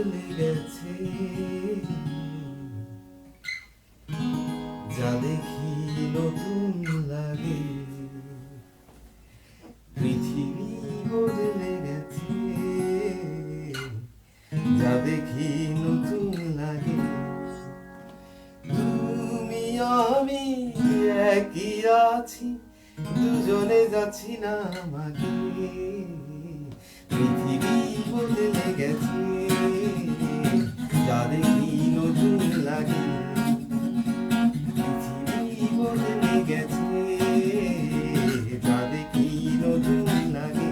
বদলে গেছে, যা দেখি নতুন লাগে। পৃথিবী বদলে গেছে, যা দেখি নতুন লাগে। তুমি আমি একই আছি, দুজনে যাচ্ছি না আমাকে। পৃথিবী বদলে গেছে, যা দেখি নতুন লাগে। পৃথিবী বদলে গেছে, যা দেখি নতুন লাগে।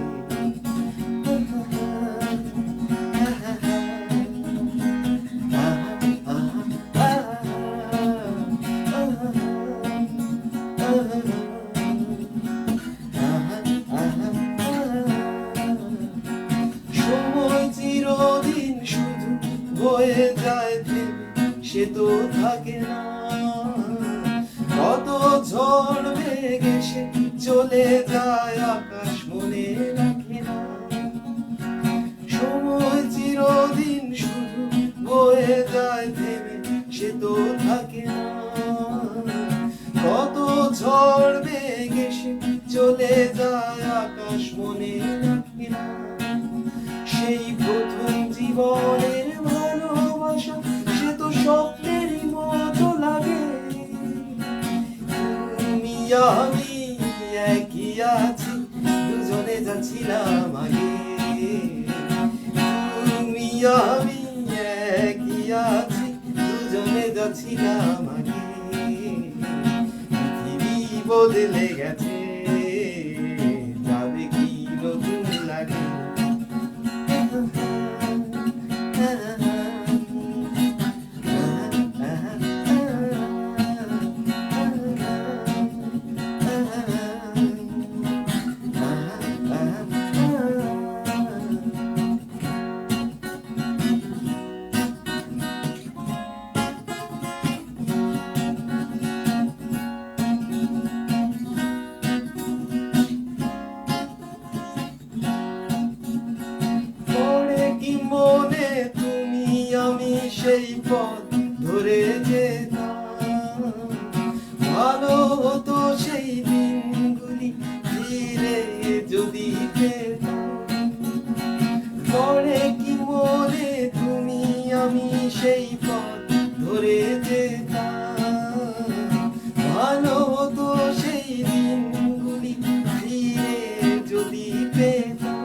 সময় চিরদিন শুধু বয়ে যায় ভেবে, সে তো থাকে না। কত ঝড় বেগে সে চলে যায়, আকাশ মনে রাখে না। সময় চিরদিন শুধু বয়ে যায় ভেবে, সে তো থাকে না। কত ঝড় বেগে সে চলে যায়, আকাশ মনে রাখে না। সেই প্রথম জীবনের ভালোবাসা, সে তো স্বপ্নেরই মতো লাগে। তুমি আমি একই আছি, দুজনে যাচ্ছিলাম আগে। তুমি আমি একই আছি, দুজনে যাচ্ছিলাম আগে। পৃথিবী বদলে গেছে, যা দেখি নতুন লাগে। মনে তুমি আমি সেই পথ ধরে যেতাম, ভালো হতো সেই দিনগুলি ফিরে যদি পেতাম। পরে কি মনে তুমি আমি সেই পথ ধরে যেতাম, ভালো হতো সেই দিনগুলি ফিরে যদি পেতাম।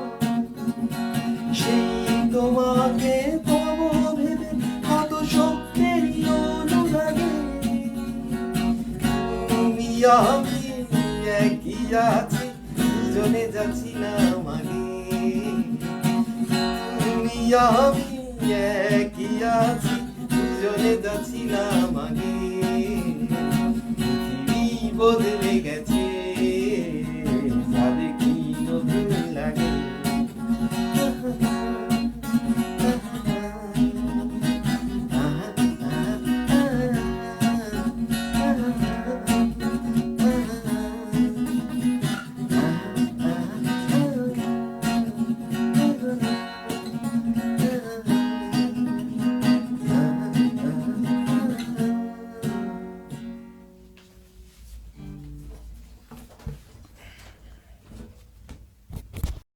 সেই তোমাকে পাবো ভেবে কত স্বপ্নেরই অনুরাগে। তুমি আমি একই আছি, দুজনে যাচ্ছিলাম আগে। তুমি আমি একই আছি, দুজনে যাচ্ছিলাম আগে। পৃথিবী বদলে গেছে।